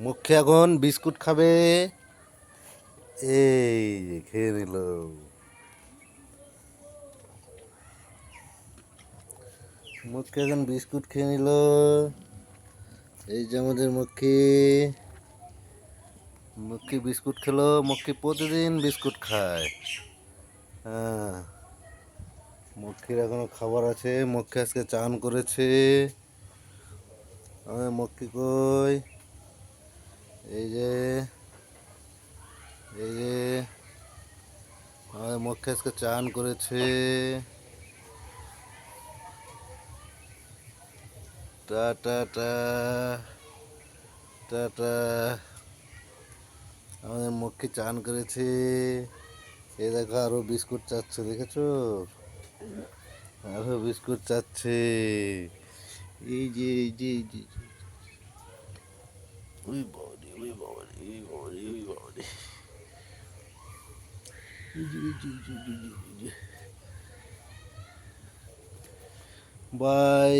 মুখে এখন বিস্কুট খাবে। এই যে খেয়ে নিল। মুখে এখন বিস্কুট খেয়ে নিল। এই যে আমাদের মুখে মুখে বিস্কুট খেলো। মুখে প্রতিদিন বিস্কুট খায়। হ্যাঁ, মুখির এখনো খাবার আছে। মুখে আজকে চান করেছে। আমাদের মুখি কই? এই যে এই যে আমাদের মুখে আজকে চান করেছে। Tata tata. আমাদের মুখে চান করেছে। এই দেখো আরো বিস্কুট চাচ্ছে, দেখেছো? আরো বিস্কুট চাচ্ছে। এই যে ওই বাবারে, ওই বাবারে, ওই বাবারে, ওই বাবারে। বাই।